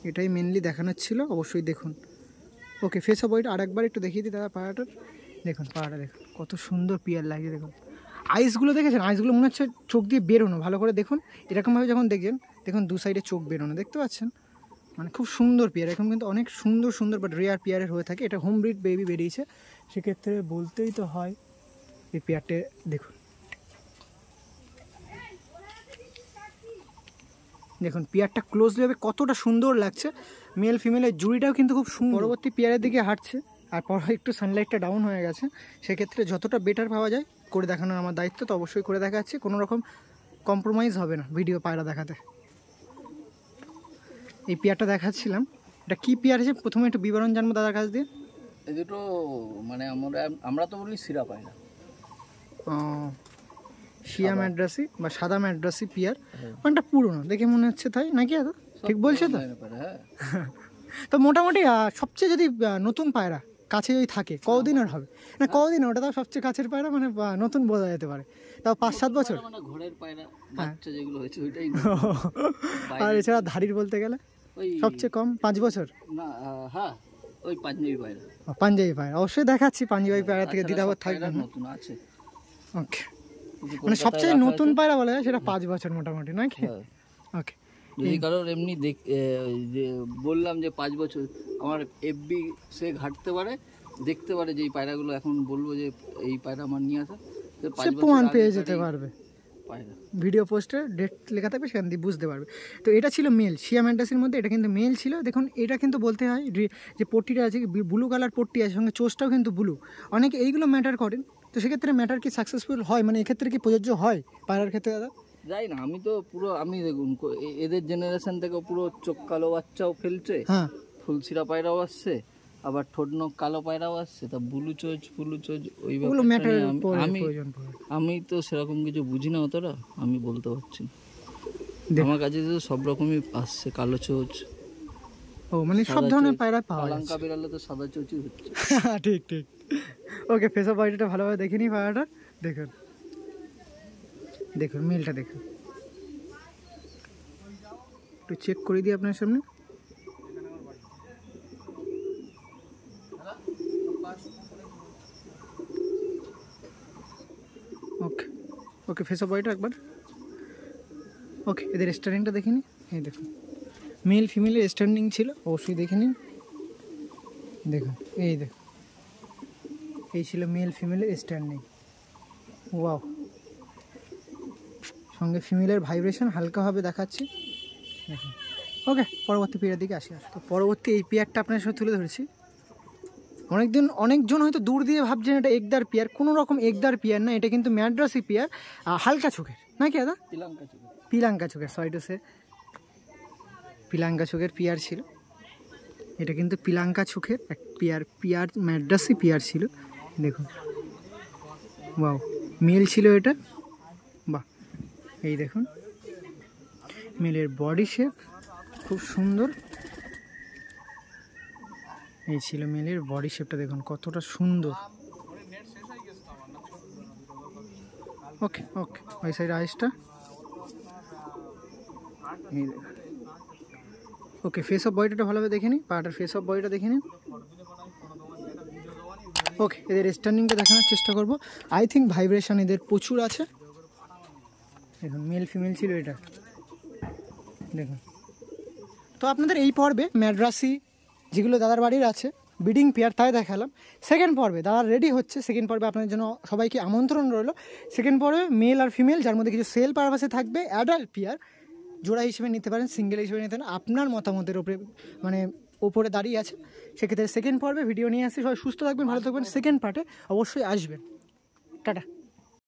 এটাই মেনলি দেখানোর ছিল, অবশ্যই দেখুন। ওকে, ফেস অফ বডিটা আরেকবার একটু দেখিয়ে দিই দাদা পায়রাটার। দেখুন পায়রাটা দেখুন কত সুন্দর পিয়ার লাগে। দেখুন আইসগুলো দেখেছেন, আইসগুলো মনে হচ্ছে চোখ দিয়ে বেরোনো। ভালো করে দেখুন, এরকমভাবে যখন দেখেন, দেখুন দু সাইডে চোখ বেরোনো, দেখতে পাচ্ছেন? মানে খুব সুন্দর পেয়ার। এরকম কিন্তু অনেক সুন্দর সুন্দর বাট রেয়ার পেয়ারের হয়ে থাকে। এটা হোম ব্রিড বেবি বেরিয়েছে, সেক্ষেত্রে বলতেই তো হয়। এই পেয়ারটা দেখুন, দেখুন পেয়ারটা ক্লোজলি হবে কতটা সুন্দর লাগছে, মেল ফিমেলের জুড়িটাও কিন্তু খুব সুন্দর। পরবর্তী পেয়ারের দিকে হাঁটছে, আর পর একটু সানলাইটটা ডাউন হয়ে গেছে, সেক্ষেত্রে যতটা বেটার পাওয়া যায় করে দেখানোর আমার দায়িত্ব, তো অবশ্যই করে দেখাচ্ছি, কোনো রকম কম্প্রোমাইজ হবে না ভিডিও পায়রা দেখাতে। এই পেয়ারটা দেখাচ্ছিলাম, এটা কী পেয়ার আছে প্রথমে একটু বিবরণ জানবো দাদার কাছ দিয়ে। এই দুটো মানে আমরা তো বলি সিরা পায়রা। শিয়া ম্যাড্রাসি বা সাদা ম্যাড্রাসি পেয়ার, অনেকটা পুরনো দেখে মনে হচ্ছে, তাই নাকি? দাদা ঠিক বলছে তো? তো মোটামুটি সবচেয়ে যদি নতুন পায়রা কাছে যদি থাকে কতদিন আর হবে না, কতদিন ওটা তাও সবচেয়ে কাছের পায়রা, মানে নতুন বোঝা যেতে পারে, তাও 5-7 বছর। মানে ঘরের পায়রা বাচ্চা যেগুলো হয়েছে ওইটাই। আর এছাড়া ধাড়ির বলতে গেলে ওই সবচেয়ে কম 5 বছর। না, হ্যাঁ ওই পাঞ্জাবি পায়রা। পাঞ্জাবি পায়রা অবশ্যই দেখাচ্ছি, পাঞ্জাবি পায়রা থেকে দ্বিধাবোধ থাকবে না। নতুন আছে। ওকে, মানে সবচেয়ে নতুন পায়রা বলা যায় সেটা 5 বছর মোটামুটি, নাকি? ওকে, যদি কারোর এমনি যে বললাম যে 5 বছর, আমার এফবি সে ঘাটতে পারে, দেখতে পারে যে এই পায়রাগুলো এখন বলবো যে এই পায়রা আমার নিয়ে আসা, সে প্রমাণ পেয়ে যেতে পারবে, পায়রা ভিডিও পোস্টে ডেট লেখা থাকবে, সেখান দিয়ে বুঝতে পারবে। তো এটা ছিল মেল শিয়া ম্যান্টাসির মধ্যে, এটা কিন্তু মেল ছিল। দেখুন এটা কিন্তু বলতে হয় যে পট্টিটা আছে ব্লু কালার পট্টি আছে, সঙ্গে চোচটাও কিন্তু ব্লু, অনেকে এইগুলো ম্যাটার করেন। তো সেক্ষেত্রে ম্যাটার কি সাকসেসফুল হয়, মানে এক্ষেত্রে কি প্রযোজ্য হয় পায়রার ক্ষেত্রে দাদা? যাই না, আমি তো পুরো আমি দেখুন এদের জেনারেশন থেকে পুরো চোখ কালো বাচ্চাও ফেলছে, হ্যাঁ, ফুলসিরা পায়রাও আসছে, আবার ঠোঁট নখ কালো পায়রাও আসছে, তা ব্লু চোচ ওই আমি তো সেরকম কিছু বুঝি না অতটা, আমি বলতে পারছি না। আমার কাছে তো সব রকমই আসছে, কালো চোচ, ও মানে সব ধরনের পায়রা পাওয়া যায়। লঙ্কা বেরালে তো সাদা চোচই হচ্ছে। ঠিক ঠিক। ওকে, ফেস অফ বডিটা ভালোভাবে দেখে নিই পায়রাটা। দেখুন দেখুন মিলটা দেখুন, একটু চেক করে দিই আপনার সামনে। ওকে ওকে, ফেস অফ বডিটা একবার। ওকে, এদের স্ট্যান্ডিংটা দেখে নিই। এই দেখুন মেল ফিমেলের স্ট্যান্ডিং ছিল, অবশ্যই দেখে নিন। দেখুন এই দেখুন, এই ছিল মেল ফিমেলের স্ট্যান্ডিং। ওয়াও, সঙ্গে ফিমেলের ভাইব্রেশন হালকাভাবে দেখাচ্ছি। দেখুন। ওকে, পরবর্তী পেয়ারের দিকে আসি। তো পরবর্তী এই পেয়ারটা আপনার সাথে তুলে ধরেছি। অনেকজন হয়তো দূর দিয়ে ভাবছেন এটা একদার পেয়ার, কোনো রকম একদার পেয়ার না, এটা কিন্তু ম্যাড্রাসি পেয়ার, হালকা চোখের, নাকি দাদা? পিলাঙ্কা চোখের, সরি টু সে, পিলাঙ্কা চোখের পেয়ার ছিল। এটা কিন্তু পিলাঙ্কা চোখের এক পেয়ার ম্যাড্রাসি পেয়ার ছিল। দেখুন ওয়াও, মেল ছিল এটা। বাহ, এই দেখুন মেলের বডি শেপ খুব সুন্দর। এই ছিল মেলের বডি শেপটা, দেখুন কতটা সুন্দর। ওকে ওকে, ওই সাইড আইসটা এই দেখুন। ওকে, ফেস অফ বডিটা ভালোভাবে দেখে নিই, পাটার ফেস অফ বডিটা দেখে নিন। ওকে, এদের স্ট্যান্ডিংটা দেখানোর চেষ্টা করব। আই থিঙ্ক ভাইব্রেশন এদের প্রচুর আছে। দেখুন মেল ফিমেল ছিল এটা, দেখুন। তো আপনাদের এই পর্বে ম্যাড্রাসি যেগুলো দাদার বাড়ির আছে ব্রিডিং পেয়ার তাই দেখালাম। সেকেন্ড পর্বে দাদা রেডি হচ্ছে, সেকেন্ড পর্বে আপনাদের জন্য সবাইকে আমন্ত্রণ রইল। সেকেন্ড পর্বে মেল আর ফিমেল, যার মধ্যে কিছু সেল পারপাসে থাকবে, অ্যাডাল্ট পেয়ার জোড়া হিসেবে নিতে পারেন, সিঙ্গেল হিসেবে নিতে পারেন, আপনার মতামতের উপরে মানে ওপরে দাঁড়িয়ে আছে। সেক্ষেত্রে সেকেন্ড পর্বে ভিডিও নিয়ে আসছি। সবাই সুস্থ থাকবেন, ভালো থাকবেন। সেকেন্ড পার্টে অবশ্যই আসবেন। টাটা।